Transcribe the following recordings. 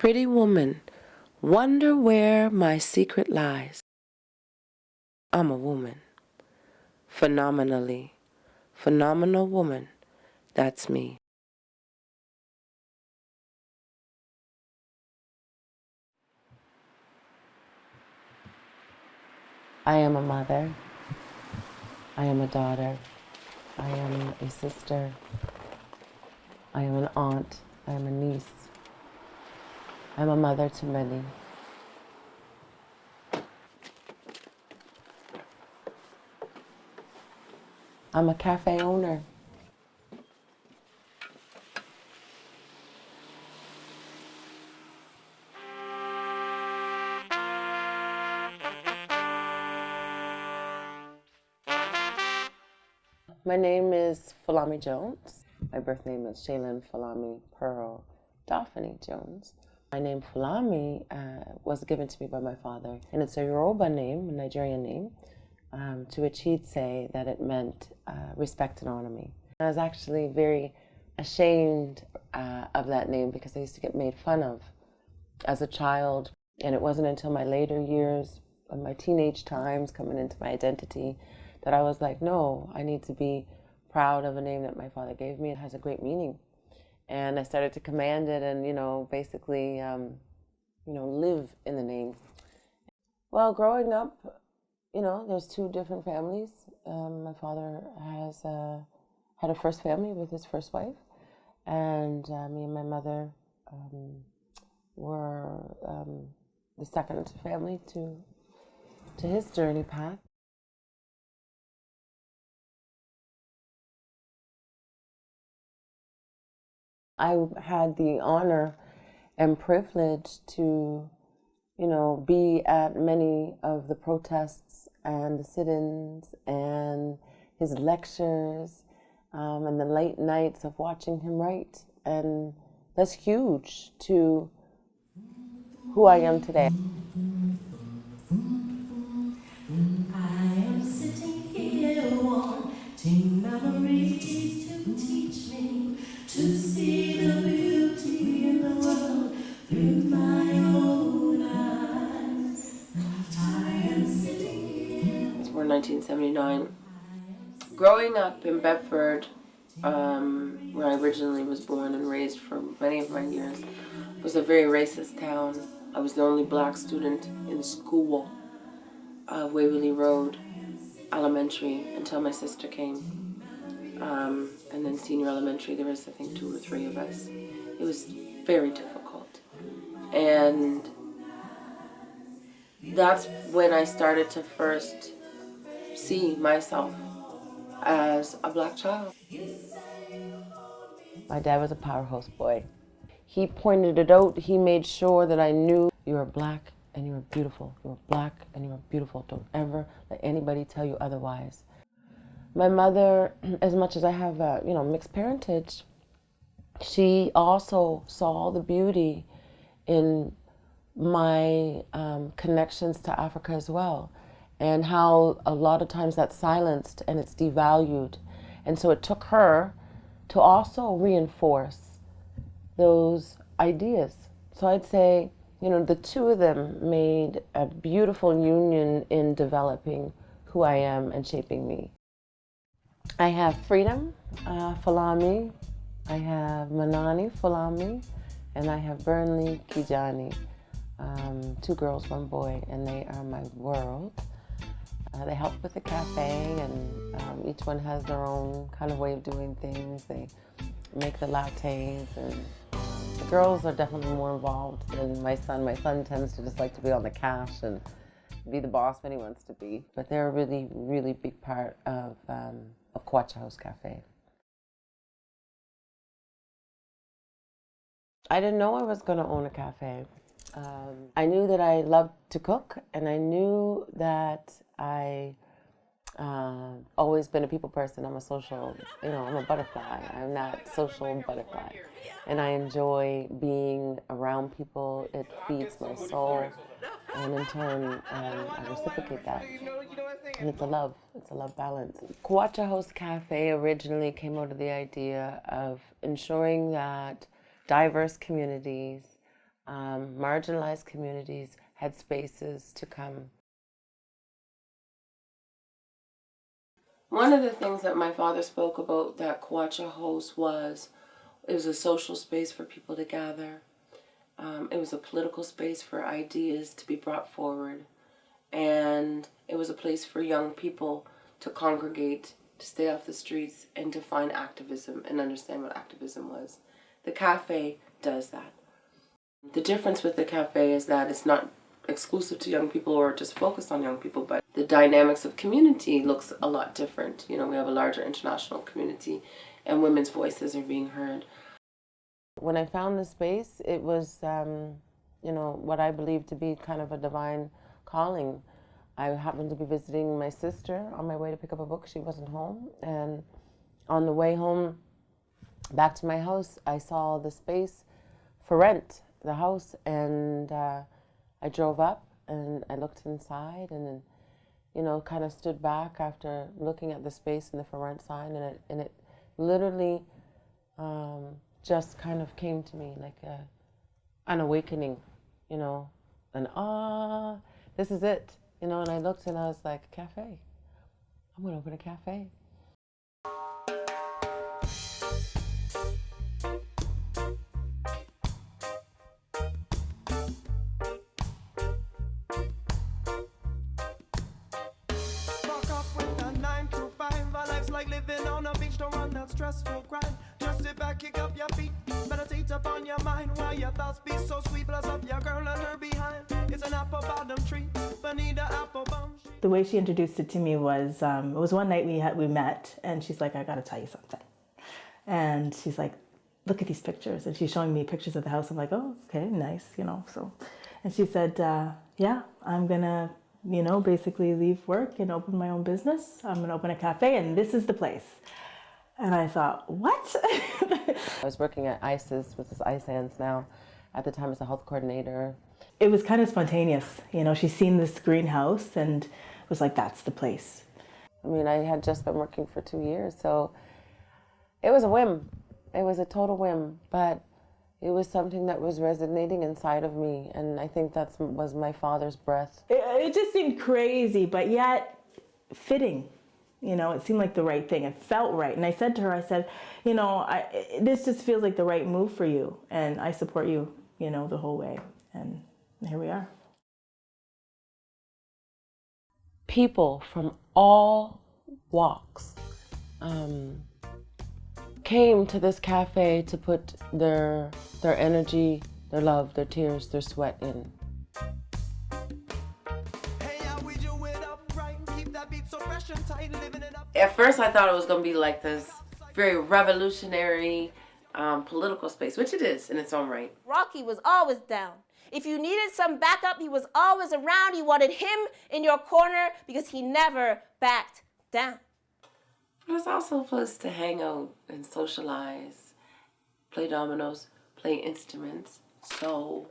Pretty woman, wonder where my secret lies. I'm a woman. Phenomenally. Phenomenal woman. That's me. I am a mother. I am a daughter. I am a sister. I am an aunt. I am a niece. I'm a mother to many. I'm a cafe owner. My name is Folami Jones. My birth name is Shalyn Folami Pearl Daphne Jones. My name Folami was given to me by my father, and it's a Yoruba name, a Nigerian name, to which he'd say that it meant respect and honor me. I was actually very ashamed of that name because I used to get made fun of as a child, and it wasn't until my later years, of my teenage times, coming into my identity, that I was like, no, I need to be proud of a name that my father gave me. It has a great meaning. And I started to command it and, basically, live in the name. Well, growing up, there's two different families. My father had a first family with his first wife, and me and my mother were the second family to his journey path. I had the honor and privilege to, be at many of the protests and the sit-ins and his lectures and the late nights of watching him write. And that's huge to who I am today. I am sitting here wanting memories to teach me to see the beauty in the world through my own eyes. I am sitting here. It's born 1979. Growing up in Bedford, where I originally was born and raised for many of my years, was a very racist town. I was the only black student in school of Waverly Road Elementary until my sister came. And then senior elementary, there was, I think, 2 or 3 of us. It was very difficult. And that's when I started to first see myself as a black child. My dad was a powerhouse boy. He pointed it out. He made sure that I knew you are black and you are beautiful. You are black and you are beautiful. Don't ever let anybody tell you otherwise. My mother, as much as I have, mixed parentage, she also saw the beauty in my connections to Africa as well, and how a lot of times that's silenced and it's devalued. And so it took her to also reinforce those ideas. So I'd say, the two of them made a beautiful union in developing who I am and shaping me. I have Freedom Folami, I have Manani Folami, and I have Burnley Kijani. 2 girls, 1 boy, and they are my world. They help with the cafe, and each one has their own kind of way of doing things. They make the lattes, and the girls are definitely more involved than my son. My son tends to just like to be on the cash and be the boss when he wants to be. But they're a really, really big part of Kwacha House Café. I didn't know I was going to own a cafe. I knew that I loved to cook, and I knew that I always been a people person. I'm a social, I'm a butterfly. I'm that social butterfly. And I enjoy being around people. It feeds my soul. And in turn, I reciprocate that. And it's a love balance. Kwacha House Cafe originally came out of the idea of ensuring that diverse communities Marginalized communities had spaces to come. One of the things that my father spoke about that Kwacha House was, it was a social space for people to gather. It was a political space for ideas to be brought forward. And it was a place for young people to congregate, to stay off the streets, and to find activism and understand what activism was. The cafe does that. The difference with the cafe is that it's not exclusive to young people or just focused on young people, but the dynamics of community looks a lot different. You know, we have a larger international community and women's voices are being heard. When I found the space, it was, you know, what I believe to be kind of a divine calling. I happened to be visiting my sister on my way to pick up a book. She wasn't home. And on the way home back to my house, I saw the space for rent, the house, and I drove up and I looked inside and then, you know, kind of stood back after looking at the space and the for rent sign, and it literally just kind of came to me like an awakening, you know, and this is it, you know. And I looked and I was like, cafe, I'm gonna open a cafe. Like living on a beach, don't run that stressful grind. Just sit back, kick up your feet, meditate upon your mind. While your thoughts be so sweet, plus up your girl and her behind. It's an apple bottom tree, beneath the apple bum. The way she introduced it to me was, it was one night we met, and she's like, I gotta tell you something. And she's like, look at these pictures. And she's showing me pictures of the house. I'm like, oh, okay, nice, you know, so. And she said, yeah, I'm gonna, you know, basically leave work and open my own business. I'm gonna open a cafe and this is the place. And I thought, what? I was working at ISIS, which is ISANS now, at the time as a health coordinator. It was kind of spontaneous. You know, she's seen this greenhouse and was like, that's the place. I mean, I had just been working for 2 years, so it was a whim. It was a total whim, but it was something that was resonating inside of me, and I think that was my father's breath. It just seemed crazy, but yet fitting. You know, it seemed like the right thing. It felt right. And I said to her, I said, you know, this just feels like the right move for you, and I support you, you know, the whole way. And here we are. People from all walks came to this cafe to put their energy, their love, their tears, their sweat in. At first I thought it was going to be like this very revolutionary political space, which it is in its own right. Rocky was always down. If you needed some backup, he was always around. You wanted him in your corner because he never backed down. It was also a place to hang out and socialize, play dominoes, play instruments, sew,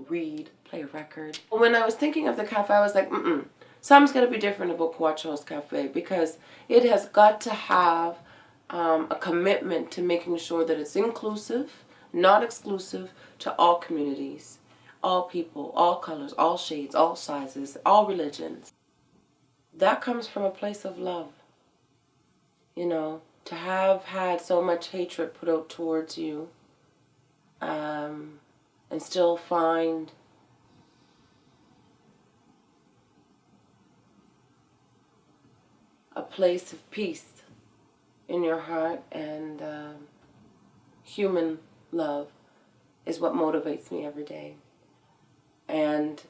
read, play a record. When I was thinking of the cafe, I was like, something's got to be different about Kwacha House Café, because it has got to have a commitment to making sure that it's inclusive, not exclusive, to all communities, all people, all colors, all shades, all sizes, all religions. That comes from a place of love. You know, to have had so much hatred put out towards you, and still find a place of peace in your heart and human love is what motivates me every day. And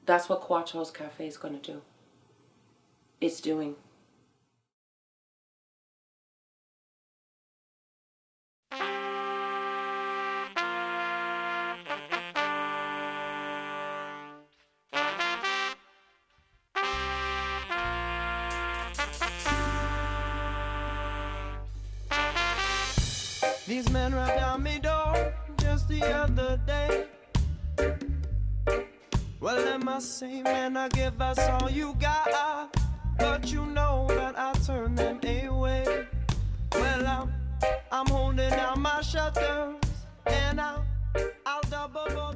that's what Kwacha House Café is going to do. It's doing. These men right down me door just the other day. Well, them must say, man, I give us all you got, but you know that I turn them away. Well, I'm holding down my shutters, and I'll double.